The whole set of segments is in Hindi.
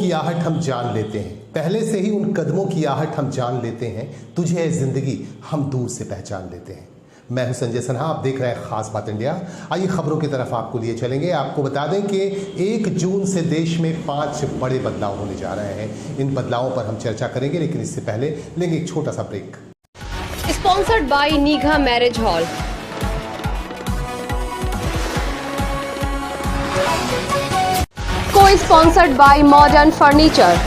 की आहट हम जान लेते हैं, पहले से ही उन कदमों की आहट हम जान लेते हैं, तुझे है जिंदगी हम दूर से पहचान लेते हैं। मैं हूं संजय सिन्हा, आप देख रहे हैं खास बात इंडिया। आइए खबरों की तरफ आपको लिए चलेंगे। आपको बता दें कि 1 जून से देश में 5 बड़े बदलाव होने जा रहे हैं। इन बदलावों पर हम चर्चा करेंगे, लेकिन इससे पहले लेंगे एक छोटा सा break. Sponsored by Neegha marriage hall. Co-sponsored by Modern Furniture।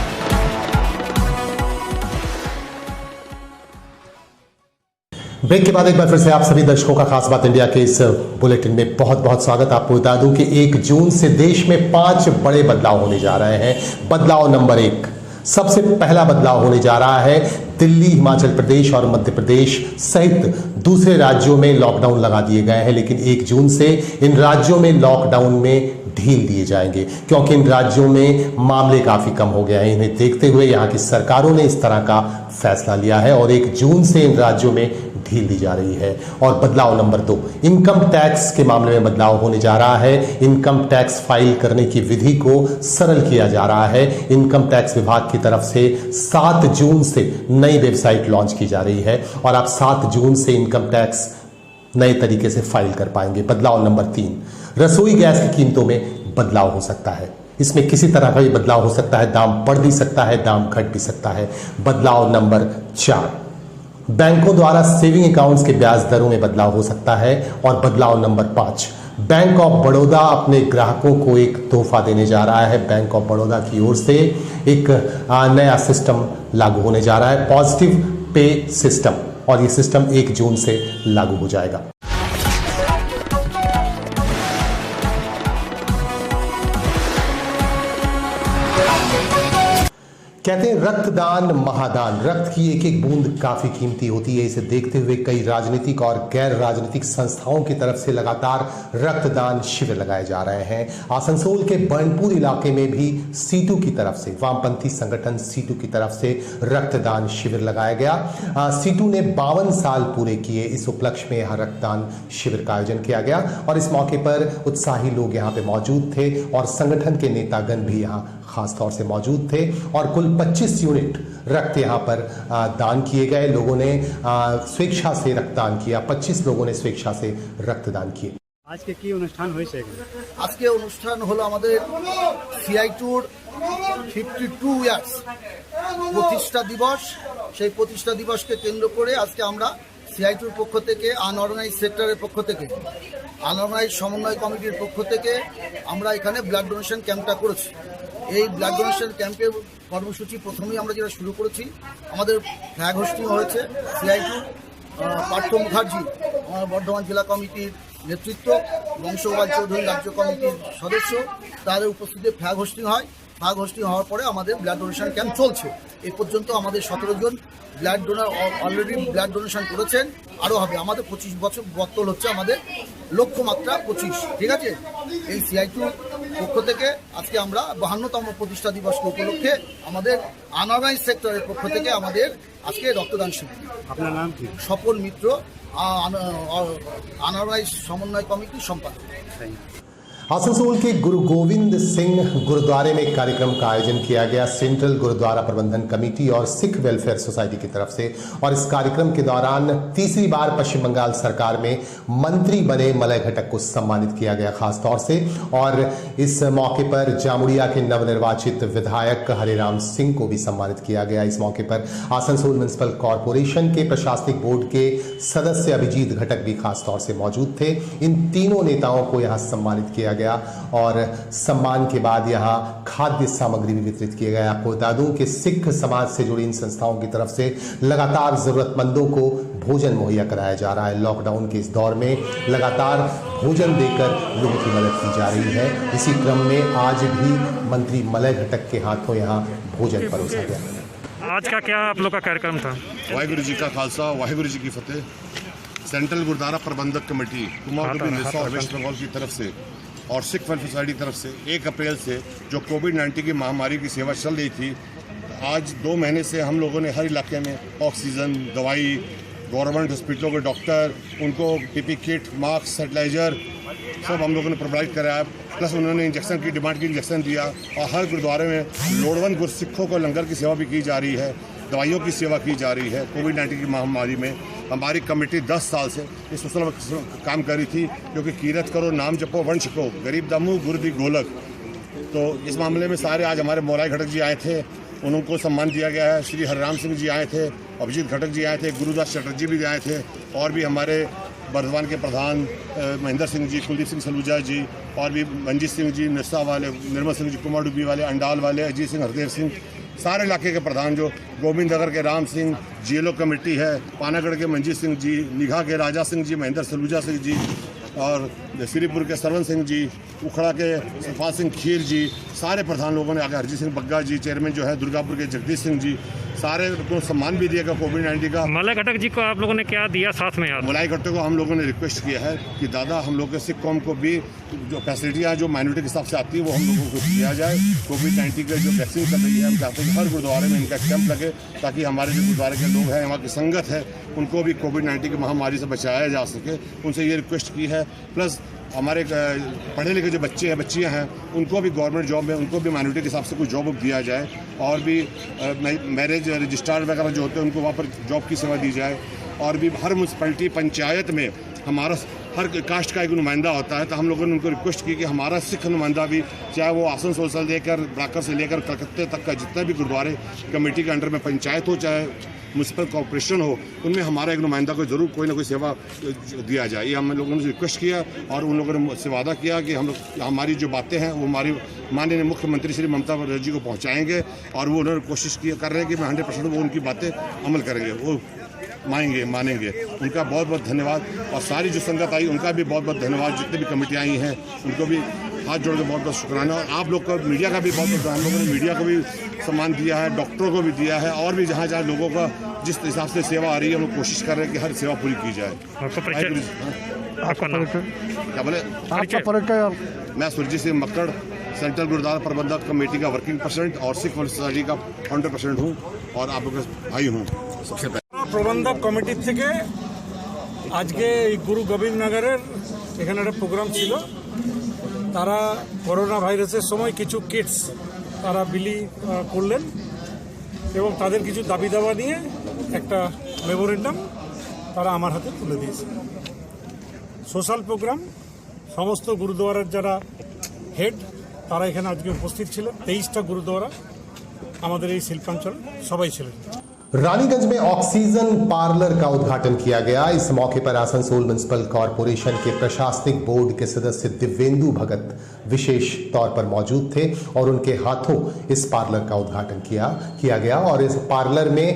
Break के बाद एक बार फिर से आप सभी दर्शकों का खास बात इंडिया के इस बुलेटिन में बहुत बहुत स्वागत। आपको बता दूं कि 1 जून से देश में 5 बड़े बदलाव होने जा रहे हैं। बदलाव नंबर 1, सबसे पहला बदलाव होने जा रहा है दिल्ली, हिमाचल प्रदेश और मध्य प्रदेश सहित दूसरे राज्यों में लॉकडाउन लगा दिए गए हैं, लेकिन 1 जून से इन राज्यों में लॉकडाउन में ढील दिए जाएंगे, क्योंकि इन राज्यों में मामले काफी कम हो गए हैं। इन्हें देखते हुए यहाँ की सरकारों ने इस तरह का फैसला लिया है और 1 जून से इन राज्यों में ढील दी जा रही है। और बदलाव नंबर 2, इनकम टैक्स के मामले में बदलाव होने जा रहा है। इनकम टैक्स फाइल करने की विधि को सरल किया जा रहा है। इनकम टैक्स विभाग की तरफ से 7 जून से नई वेबसाइट लॉन्च की जा रही है और आप 7 जून से इनकम टैक्स नए तरीके से फाइल कर पाएंगे। बदलाव नंबर 3, रसोई गैस की कीमतों में बदलाव हो सकता है। इसमें किसी तरह का भी बदलाव हो सकता है, दाम बढ़ भी सकता है, दाम घट भी सकता है। बदलाव नंबर 4, बैंकों द्वारा सेविंग अकाउंट्स के ब्याज दरों में बदलाव हो सकता है। और बदलाव नंबर 5, बैंक ऑफ बड़ौदा अपने ग्राहकों को एक तोहफा देने जा रहा है। बैंक ऑफ बड़ौदा की ओर से एक नया सिस्टम लागू होने जा रहा है, पॉजिटिव पे सिस्टम, और ये सिस्टम 1 जून से लागू हो जाएगा। कहते हैं रक्तदान महादान, रक्त की एक एक बूंद काफी कीमती होती है। इसे देखते हुए कई राजनीतिक और गैर राजनीतिक संस्थाओं की तरफ से लगातार रक्तदान शिविर लगाए जा रहे हैं। आसनसोल के बर्नपुर इलाके में भी सीटू की तरफ से, वामपंथी संगठन सीटू की तरफ से रक्तदान शिविर लगाया गया। सीटू ने 52 साल पूरे किए। इस उपलक्ष्य में यहाँ रक्तदान शिविर का आयोजन किया गया और इस मौके पर उत्साही लोग यहाँ पे मौजूद थे और संगठन के नेतागण भी यहाँ खास तौर से मौजूद थे और कुल 25 यूनिट रक्त यहाँ पर दान किए गए। लोगों ने स्वेच्छा से रक्तदान किया, 25 लोगों ने स्वेच्छा से रक्तदान किए। आज के की অনুষ্ঠাन হয়েছে? আজকে অনুষ্ঠান হলো আমাদের সিআইটুর 52 ইয়ার্স প্রতিষ্ঠা দিবস। সেই প্রতিষ্ঠা দিবসকে কেন্দ্র করে আজকে আমরা সিআইটুর পক্ষ থেকে, আনঅর্গানাইজ সেক্টরের পক্ষ থেকে, আনঅর্গানাইজ সমন্বয় কমিটির পক্ষ থেকে আমরা এখানে ব্লাড ডোনেশন ক্যাম্পটা করেছি। এই ব্লাড ডোনেশন ক্যাম্পের কর্মসূচি প্রথমেই আমরা যেটা শুরু করেছি, আমাদের ফ্ল্যাগ হোস্টিং হয়েছে সিআইটু পার্থ মুখার্জি, আমার বর্ধমান জেলা কমিটির নেতৃত্ব, বংশগোপাল চৌধুরী রাজ্য কমিটির সদস্য, তাদের উপস্থিতিতে ফ্ল্যাগ হোস্টিং হয়। ফ্ল্যাগ হোস্টিং হওয়ার পরে আমাদের ব্লাড ডোনেশন ক্যাম্প চলছে। এই পর্যন্ত আমাদের 17 জন blood donor already blood donation করেছেন, আরও হবে। আমাদের 25 বছর বর্তল হচ্ছে আমাদের লক্ষ্যমাত্রা 25, ঠিক আছে। এই সিআইটুর পক্ষ থেকে আজকে আমরা 52তম প্রতিষ্ঠা দিবস উপলক্ষে আমাদের আনঅর্গানাইজ সেক্টরের পক্ষ থেকে আমাদের আজকে রক্তদান শিবির। আপনার নাম কি? স্বপন মিত্র, আনঅর্গানাইজ সমন্বয় কমিটির সম্পাদক। आसनसोल के गुरु गोविंद सिंह गुरुद्वारे में एक कार्यक्रम का आयोजन किया गया सेंट्रल गुरुद्वारा प्रबंधन कमेटी और सिख वेलफेयर सोसाइटी की तरफ से। और इस कार्यक्रम के दौरान तीसरी बार पश्चिम बंगाल सरकार में मंत्री बने मलय घटक को सम्मानित किया गया खास तौर से। और इस मौके पर जामुड़िया के नवनिर्वाचित विधायक हरिराम सिंह को भी सम्मानित किया गया। इस मौके पर आसनसोल म्युनिसिपल कॉरपोरेशन के प्रशासनिक बोर्ड के सदस्य अभिजीत घटक भी खास तौर से मौजूद थे। इन तीनों नेताओं को यहाँ सम्मानित किया गया और सम्मान के बाद यहाँ खाद्य सामग्री भी वितरित किए गए। आपको बता दूं कि सिख समाज से जुड़ी इन संस्थाओं की तरफ से लगातार जरूरतमंदों को भोजन मुहैया कराया जा रहा है। लॉकडाउन के इस दौर में लगातार भोजन देकर लोगों की मदद की जा रही है। इसी क्रम में आज भी मंत्री मलय घटक के हाथों यहाँ भोजन परोसा गया। आज का क्या आप लोग का कार्यक्रम था? वाहिगुरु जी का खालसा, वाहिगुरु जी की फतेह। सेंट्रल गुरुद्वारा प्रबंधक कमेटी वेस्ट बंगाल की तरफ से और सिख वेलफेयर सोसाइटी की तरफ से 1 अप्रैल से जो कोविड-19 की महामारी की सेवा चल रही थी, आज 2 महीने से हम लोगों ने हर इलाके में ऑक्सीजन, दवाई, गवर्नमेंट हॉस्पिटलों के डॉक्टर, उनको पीपी किट, मास्क, सैनिटाइजर सब हम लोगों ने प्रोवाइड कराया। प्लस उन्होंने इंजेक्शन की डिमांड की इंजेक्शन दिया और हर गुरुद्वारे में लोड़वंद गुरसिखों को लंगर की सेवा भी की जा रही है, दवाइयों की सेवा की जा रही है। कोविड-19 की महामारी में हमारी कमेटी 10 साल से इस सिलसिले में काम कर रही थी, क्योंकि कीरत करो, नाम जपो, वंश को, गरीब दामू गुरदी गोलक। तो इस मामले में सारे आज हमारे मोलाई घटक जी आए थे, उनको सम्मान दिया गया है। श्री हरिराम सिंह जी आए थे, अभिजीत घटक जी आए थे, गुरुदास चटर्जी भी आए थे, और भी हमारे बर्धमान के प्रधान महेंद्र सिंह जी, कुलदीप सिंह सलूजा जी, और भी मंजीत सिंह जी, निस्सा वाले, निर्मल सिंह जी, कुमार डुबी वाले, अंडाल वाले, अजीत सिंह, हरदेव सिंह, सारे इलाके के प्रधान जो गोविंद नगर के राम सिंह, जीएलओ कमेटी है, पानागढ़ के मंजीत सिंह जी, निघा के राजा सिंह जी, महेंद्र सलूजा सिंह जी, और श्रीपुर के सरवन सिंह जी, उखड़ा के सफाल सिंह खीर जी, सारे प्रधान लोगों ने आगे, हरजीत सिंह बग्गा जी, चेयरमैन जो है दुर्गापुर के जगदीश सिंह जी, सारे को सम्मान भी दिया गया कोविड-19 का। मलाई घटक जी को आप लोगों ने क्या दिया साथ में यार? मलाई घटक को हम लोगों ने रिक्वेस्ट किया है कि दादा हम लोग के सिख कौम को भी जो फैसिलिटियाँ जो माइनॉरिटी के हिसाब से आती है वो हम लोगों को दिया जाए। कोविड-19 का जो वैक्सीन कर रही है, हम चाहते हैं कि हर गुरुद्वारे में इनका कैंप लगे, ताकि हमारे जो गुरुद्वारे के लोग हैं, वहाँ की संगत है, उनको भी कोविड-19 की महामारी से बचाया जा सके। उनसे ये रिक्वेस्ट की है। प्लस हमारे पढ़े लिखे जो बच्चे हैं, बच्चियां हैं, उनको भी गवर्नमेंट जॉब में, उनको भी माइनॉरिटी के हिसाब से कुछ जॉब दिया जाए, और भी मैरिज रजिस्ट्रार वगैरह जो होते हैं उनको वहाँ पर जॉब की सेवा दी जाए। और भी हर म्यूनसिपैलिटी पंचायत में हमारा हर कास्ट का एक नुमाइंदा होता है, तो हम लोगों ने उनको रिक्वेस्ट की कि हमारा सिख नुमाइंदा भी, चाहे वो आसनसोल से लेकर ब्राकर से लेकर कलकत्ते तक का जितना भी गुरुद्वारे कमेटी के अंडर में पंचायत हो, चाहे म्यूनसिपल कॉर्पोरेशन हो, उनमें हमारा एक नुमाइंदा को जरूर कोई ना कोई सेवा दिया जाए। ये हम लोगों ने रिक्वेस्ट किया, और उन लोगों ने मुझसे वादा किया कि हम लोग हमारी जो बातें हैं वो हमारी माननीय मुख्यमंत्री श्री ममता बनर्जी को पहुँचाएंगे, और वो उन्होंने कोशिश कर रहे हैं कि 100% वो उनकी बातें अमल करेंगे, वो मानेंगे। उनका बहुत बहुत धन्यवाद, और सारी जो संगत आई उनका भी बहुत बहुत धन्यवाद। जितने भी कमेटियाँ आई हैं उनको भी हाथ जोड़ के बहुत बहुत शुक्राना, और आप लोग का मीडिया का भी बहुत बहुत, हम लोगों ने मीडिया को भी सम्मान दिया है, डॉक्टरों को भी दिया है, और भी जहाँ जहाँ लोगों का जिस हिसाब से सेवा आ रही है हम लोग कोशिश कर रहे हैं कि हर सेवा पूरी की जाए। आपका नाम क्या बोले? मैं सुरजीत सिंह मक्कड़, सेंट्रल गुरुद्वारा प्रबंधक कमेटी का वर्किंग प्रेसिडेंट और सिख सोसाइटी का फाउंडर प्रेसिडेंट हूँ, और आप लोग का भाई हूँ। सबसे पहले প্রবন্ধক কমিটির থেকে আজকে এই গুরু গোবিন্দনগরের এখানে একটা প্রোগ্রাম ছিল। তারা করোনা ভাইরাসের সময় কিছু কিটস তারা বিলি করলেন, এবং তাদের কিছু দাবি দাবা নিয়ে একটা মেমোরেন্ডাম তারা আমার হাতে তুলে দিয়েছে। সোশ্যাল প্রোগ্রাম, সমস্ত গুরুদ্বারার যারা হেড তারা এখানে আজকে উপস্থিত ছিলেন। 23টা গুরুদ্বারা আমাদের এই শিল্পাঞ্চল সবাই ছিলেন। रानीगंज में ऑक्सीजन पार्लर का उद्घाटन किया गया। इस मौके पर आसनसोल म्युनिसिपल कॉरपोरेशन के प्रशासनिक बोर्ड के सदस्य दिव्येंदु भगत विशेष तौर पर मौजूद थे, और उनके हाथों इस पार्लर का उद्घाटन किया गया। और इस पार्लर में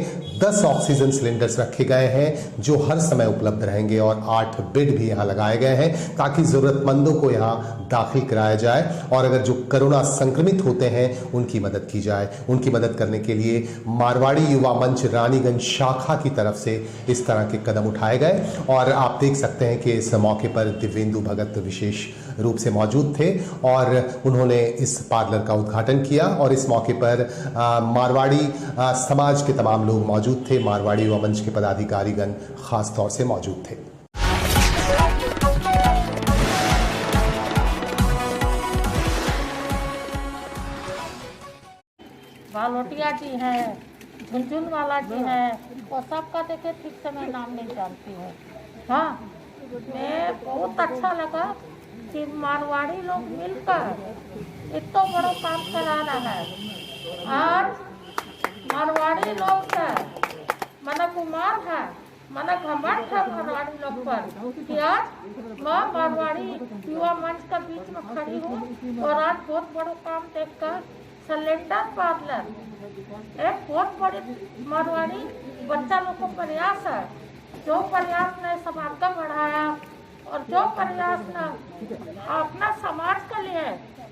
10 ऑक्सीजन सिलेंडर्स रखे गए हैं जो हर समय उपलब्ध रहेंगे, और 8 बेड भी यहां लगाए गए हैं ताकि जरूरतमंदों को यहां दाखिल कराया जाए, और अगर जो कोरोना संक्रमित होते हैं उनकी मदद की जाए। उनकी मदद करने के लिए मारवाड़ी युवा मंच रानीगंज शाखा की तरफ से इस तरह के कदम उठाए गए, और आप देख सकते हैं कि इस मौके पर दिव्येंदु भगत विशेष रूप से मौजूद थे, और उन्होंने इस पार्लर का उद्घाटन किया। और इस मौके पर मारवाड़ी समाज के तमाम लोग मौजूद थे। मारवाड़ी युवा मंच के पदाधिकारीगण खास तौर से मौजूद थे। बालोटिया जी हैं, झुनझुन वाला जी हैं, और सबका देखे ठीक से मैं नाम नहीं जानती हूँ। हाँ, मैं बहुत अच्छा लगा कि मारवाड़ी लोग मिलकर इतना बड़ा काम करा रहा है, और मारवाड़ी लोग का मन कुमार है, मन घमंड है मारवाड़ी लोग पर कि आज मैं मारवाड़ी युवा मंच के बीच में खड़ी हूँ, और आज बहुत बड़ा काम देखकर सिलेंडर पार्लर एक बहुत बड़ी मारवाड़ी बच्चा लोग को प्रयास है। जो प्रयास ने समाज का बढ़ाया, और जो प्रयास ने अपना समाज के लिए,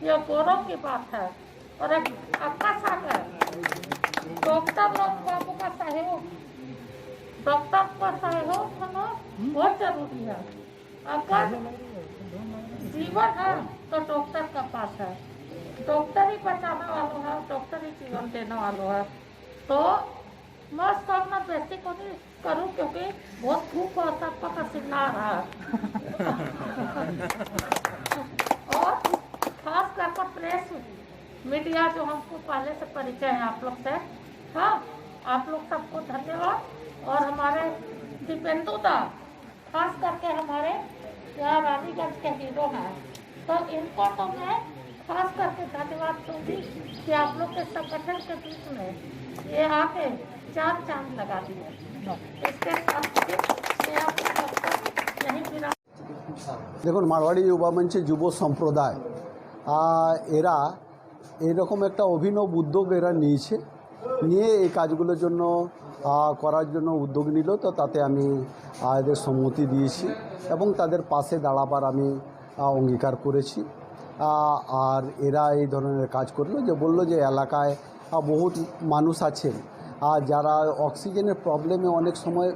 ये गौरव की बात है। और एक अच्छा साथ है डॉक्टर लोग बाबू का सहयोग, डॉक्टर का सहयोग होना बहुत जरूरी है। अगर जीवन है तो डॉक्टर का पास है, डॉक्टर ही बचाने वालों है, डॉक्टर ही जीवन देने वालों है। तो मैं करना बेटी को नहीं करूँ क्योंकि बहुत धूप और सबका पसीना आ रहा है। और खास करके प्रेस मीडिया जो हमको पहले से परिचय है आप लोग से, हाँ आप लोग सबको धन्यवाद। और हमारे दीपेंदु दा खास करके हमारे यहाँ रानीगंज के हीरो हैं, तो इनको तो मैं खास करके धन्यवाद दूंगी कि आप लोग के संगठन के बीच में ये आके चार चांद लगा दिए। इसके साथ मैं आपको सबको यही विराम। দেখুন মারওয়াড়ি যুবা মঞ্চে যুব সম্প্রদায় এরা এইরকম একটা অভিনব উদ্যোগ এরা নিয়েছে, নিয়ে এই কাজগুলোর জন্য করার জন্য উদ্যোগ নিল। তো তাতে আমি এদের সম্মতি দিয়েছি এবং তাদের পাশে দাঁড়াবার আমি অঙ্গীকার করেছি। আর এরা এই ধরনের কাজ করলো, যে বলল যে এলাকায় বহুত মানুষ আছেন যারা অক্সিজেনের প্রবলেমে অনেক সময়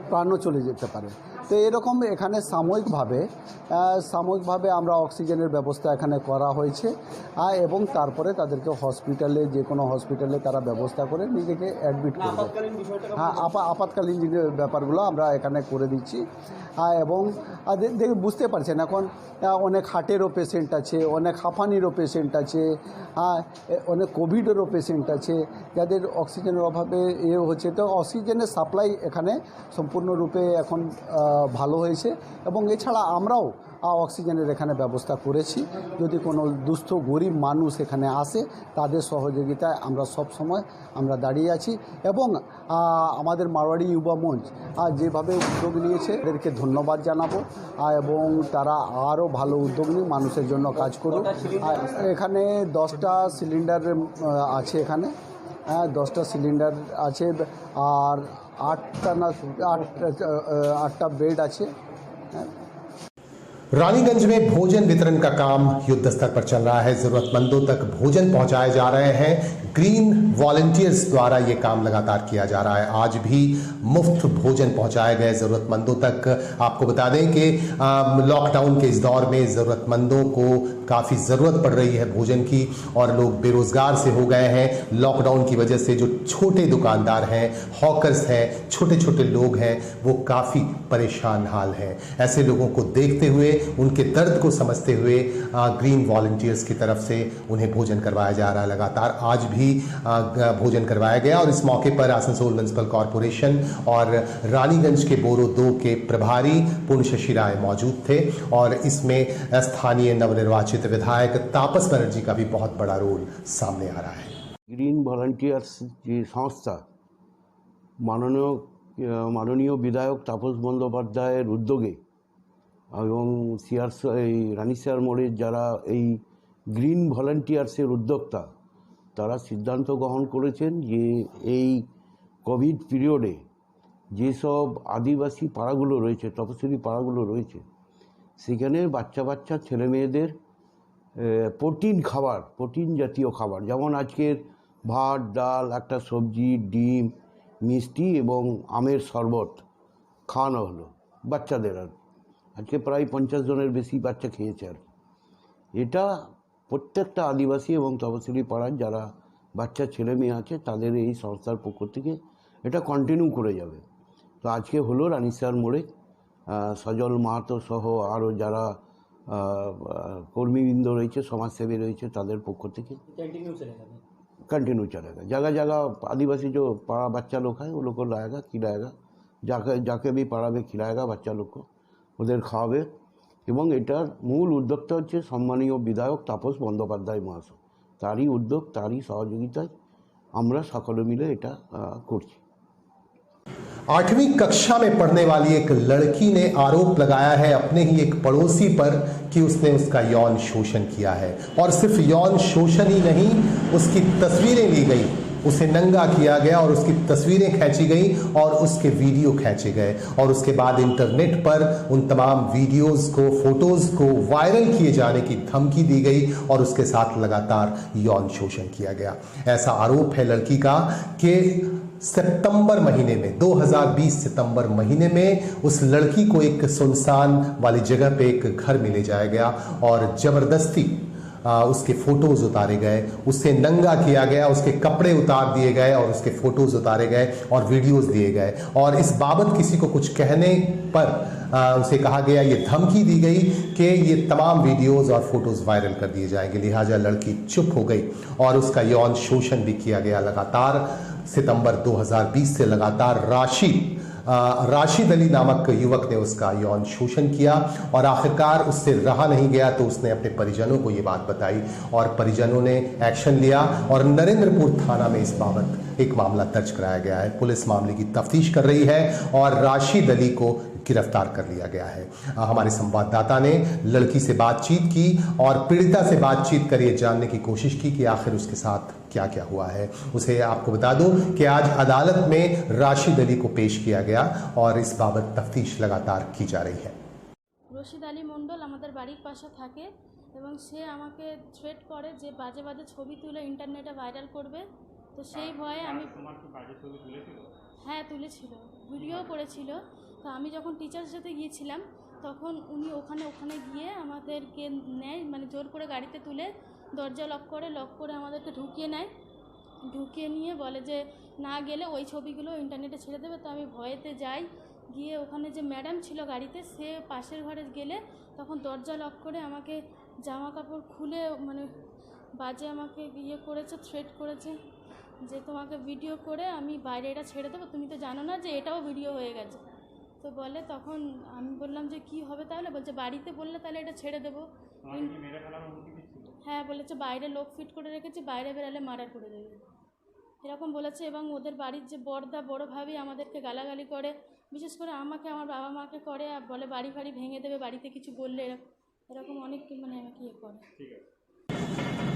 প্রাণও চলে যেতে পারে। তো এরকম এখানে সাময়িকভাবে আমরা অক্সিজেনের ব্যবস্থা এখানে করা হয়েছে এবং তারপরে তাদেরকে হসপিটালে, যে কোনো হসপিটালে তারা ব্যবস্থা করে নিজেকে অ্যাডমিট করবে। হ্যাঁ, আপাতকালীন যে ব্যাপারগুলো আমরা এখানে করে দিচ্ছি। এবং দেখে বুঝতে পারছেন এখন অনেক হার্টেরও পেশেন্ট আছে, অনেক হাঁপানিরও পেশেন্ট আছে, অনেক কোভিডেরও পেশেন্ট আছে যাদের অক্সিজেনের অভাবে হচ্ছে। তো অক্সিজেনের সাপ্লাই এখানে সম্পূর্ণরূপে এখন ভালো হয়েছে এবং এছাড়া আমরাও অক্সিজেনের এখানে ব্যবস্থা করেছি। যদি কোনো দুস্থ গরিব মানুষ এখানে আসে তাদের সহযোগিতায় আমরা সব সময় আমরা দাঁড়িয়ে আছি। এবং আমাদের মারওয়াড়ি যুবা মঞ্চ যেভাবে উদ্যোগ নিয়েছে এদেরকে ধন্যবাদ জানাবো এবং তারা আরও ভালো উদ্যোগ নিয়ে মানুষের জন্য কাজ করুক। এখানে 10টা সিলিন্ডার আছে, এখানে 10টা সিলিন্ডার আছে আর 8টা बेड আছে। रानीगंज में भोजन वितरण का काम युद्ध स्तर पर चल रहा है। जरूरतमंदों तक भोजन पहुंचाए जा रहे हैं। ग्रीन वॉलंटियर्स द्वारा यह काम लगातार किया जा रहा है। आज भी मुफ्त भोजन पहुंचाए गए जरूरतमंदों तक। आपको बता दें कि लॉकडाउन के इस दौर में जरूरतमंदों को काफ़ी ज़रूरत पड़ रही है भोजन की और लोग बेरोज़गार से हो गए हैं। लॉकडाउन की वजह से जो छोटे दुकानदार हैं, हॉकर्स हैं, छोटे छोटे लोग हैं, वो काफ़ी परेशान हाल हैं। ऐसे लोगों को देखते हुए, उनके दर्द को समझते हुए ग्रीन वॉलंटियर्स की तरफ से उन्हें भोजन करवाया जा रहा है लगातार। आज भी भोजन करवाया गया और इस मौके पर आसनसोल म्युनिसिपल कॉरपोरेशन और रानीगंज के बोरो 2 के प्रभारी पूर्णशशि राय मौजूद थे और इसमें स्थानीय नवनिर्वाचित विधायक तापस बनर्जी का भी बहुत बड़ा रोल सामने आ रहा है। ग्रीन ভলান্টিয়ার্স যে সংস্থা মাননীয় বিধায়ক তাপস বন্দ্যোপাধ্যায়ের উদ্যোগে এবং রানীশার মোড়ের যারা এই গ্রিন ভলান্টিয়ার্সের উদ্যোক্তা তারা সিদ্ধান্ত গ্রহণ করেছেন যে এই কোভিড পিরিয়ডে যেসব আদিবাসী পাড়াগুলো রয়েছে, তপশিলি পাড়াগুলো রয়েছে, সেখানে বাচ্চা ছেলে মেয়েদের প্রোটিন জাতীয় খাবার, যেমন আজকের ভাত, ডাল, একটা সবজি, ডিম, মিষ্টি এবং আমের শরবত খাওয়ানো হলো বাচ্চাদের। আর আজকে প্রায় 50 জনের বেশি বাচ্চা খেয়েছে। আর এটা প্রত্যেকটা আদিবাসী এবং তপশিলি পাড়ার যারা বাচ্চা ছেলে মেয়ে আছে তাদের এই সংস্থার পক্ষ থেকে এটা কন্টিনিউ করে যাবে। তো আজকে হলো রানীশার মোড়ে সজল মাহাতো সহ আরও যারা কর্মীবৃন্দ রয়েছে, সমাজসেবী রয়েছে, তাদের পক্ষ থেকে कंटिन्यू चलेगा। जगह जगह आदिवासी जो पाड़ा बच्चा लोग है वो लोग को लाएगा, खिलाएगा, जाके भी पाड़ा में खिलाएगा बच्चा लोग को, ওদের খাওয়াবে। এবং এটার মূল উদ্যোক্তা হচ্ছে সম্মানীয় বিধায়ক তাপস বন্দ্যোপাধ্যায় মহাশয়। তারই উদ্যোগ, তারই সহযোগিতায় আমরা সকলে মিলে এটা করছি। 8वीं कक्षा में पढ़ने वाली एक लड़की ने आरोप लगाया है अपने ही एक पड़ोसी पर कि उसने उसका यौन शोषण किया है। और सिर्फ यौन शोषण ही नहीं, उसकी तस्वीरें ली गई, उसे नंगा किया गया और उसकी तस्वीरें खींची गई और उसके वीडियो खींचे गए और उसके बाद इंटरनेट पर उन तमाम वीडियोस को, फोटोज को वायरल किए जाने की धमकी दी गई और उसके साथ लगातार यौन शोषण किया गया। ऐसा आरोप है लड़की का कि सितंबर महीने में 2020 सितंबर महीने में उस लड़की को एक सुनसान वाली जगह पे एक घर में ले जाया गया और जबरदस्ती उसके फोटोज उतारे गए, उससे नंगा किया गया, उसके कपड़े उतार दिए गए और उसके फोटोज उतारे गए और वीडियोस दिए गए। और इस बाबत किसी को कुछ कहने पर उसे कहा गया, ये धमकी दी गई कि ये तमाम वीडियोस और फोटोज वायरल कर दिए जाएंगे। लिहाजा लड़की चुप हो गई और उसका यौन शोषण भी किया गया। लगातार सितंबर 2020 से लगातार राशिद अली नामक युवक ने उसका यौन शोषण किया और आखिरकार उससे रहा नहीं गया तो उसने अपने परिजनों को ये बात बताई और परिजनों ने एक्शन लिया और नरेंद्रपुर थाना में इस बाबत एक मामला दर्ज कराया गया है। पुलिस मामले की तफ्तीश कर रही है और राशिद अली को गिरफ्तार कर लिया गया है। हमारे संवाददाता ने लड़की से बातचीत की और पीड़िता से बातचीत कर ये जानने की कोशिश की कि आखिर उसके साथ क्या क्या हुआ है। उसे आपको बता दूं कि आज अदालत में राशिद अली को पेश किया गया और इस बाबत तफ्तीश लगातार की जा रही है। রশিদ আলী মণ্ডল আমাদের বাড়ির পাশে থাকে এবং সে আমাকে থ্রেট করে যে বাজে বাজে ছবি তুলে ইন্টারনেটে ভাইরাল করবে। তো সেই ভয়ে আমি হ্যাঁ তুলেছিল, ভিডিও করেছিল। তো আমি যখন টিচার্স সাথে গিয়েছিলাম তখন উনি ওখানে গিয়ে আমাদেরকে নেয়, মানে জোর করে গাড়িতে তুলে দরজা লক করে আমাদেরকে ঢুকিয়ে নেয়। ঢুকিয়ে নিয়ে বলে যে না গেলে ওই ছবিগুলো ইন্টারনেটে ছেড়ে দেবে। তো আমি ভয়েতে যাই, গিয়ে ওখানে যে ম্যাডাম ছিল গাড়িতে সে পাশের ঘরে গেলে তখন দরজা লক করে আমাকে জামা কাপড় খুলে মানে বাজে আমাকে ইয়ে করেছে, থ্রেট করেছে যে তোমাকে ভিডিও করে আমি বাইরে এটা ছেড়ে দেবো, তুমি তো জানো না যে এটাও ভিডিও হয়ে গেছে। তো বলে তখন আমি বললাম যে কি হবে তাহলে, বলছে বাড়িতে বললে তাহলে এটা ছেড়ে দেবো। হ্যাঁ বলেছে বাইরে লোক ফিট করে রেখেছি, বাইরে বেরালে মার্ডার করে দেবে এরকম বলেছে। এবং ওদের বাড়ির যে বড় ভাবি আমাদেরকে গালাগালি করে, বিশেষ করে আমাকে আমার বাবা মাকে করে, আর বলে বাড়ি ফাড়ি ভেঙে দেবে বাড়িতে কিছু বললে, এরকম অনেক মানে আমাকে ইয়ে করে।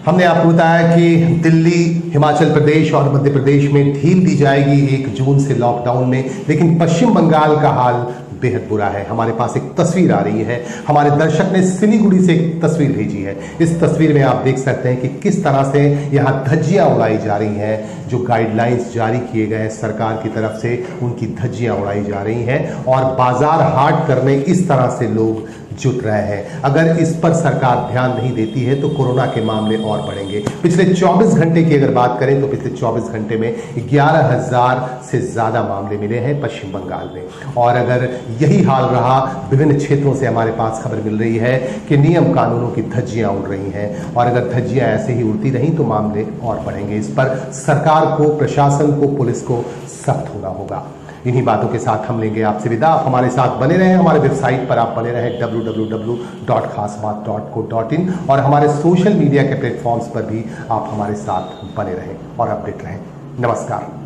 हमने आपको बताया कि दिल्ली, हिमाचल प्रदेश और मध्य प्रदेश में ढील दी जाएगी 1 जून से लॉकडाउन में, लेकिन पश्चिम बंगाल का हाल बेहद बुरा है। हमारे पास एक तस्वीर आ रही है, हमारे दर्शक ने सिलीगुड़ी से एक तस्वीर भेजी है। इस तस्वीर में आप देख सकते हैं कि किस तरह से यहाँ धज्जियां उड़ाई जा रही हैं। जो गाइडलाइंस जारी किए गए हैं सरकार की तरफ से, उनकी धज्जियां उड़ाई जा रही हैं और बाजार हाट करने इस तरह से लोग जुट रहे हैं। अगर इस पर सरकार ध्यान नहीं देती है तो कोरोना के मामले और बढ़ेंगे। पिछले 24 घंटे की अगर बात करें तो पिछले 24 घंटे में 11,000 से ज्यादा मामले मिले हैं पश्चिम बंगाल में। और अगर यही हाल रहा, विभिन्न क्षेत्रों से हमारे पास खबर मिल रही है कि नियम कानूनों की धज्जियां उड़ रही हैं और अगर धज्जियां ऐसे ही उड़ती रहीं तो मामले और बढ़ेंगे। इस पर सरकार को, प्रशासन को, पुलिस को सख्त होना होगा। इन्हीं बातों के साथ हम लेंगे आपसे विदा। आप हमारे साथ बने रहें, हमारे वेबसाइट पर आप बने रहें www.खासबात.co.in और हमारे सोशल मीडिया के प्लेटफॉर्म्स पर भी आप हमारे साथ बने रहें और अपडेट रहें। नमस्कार।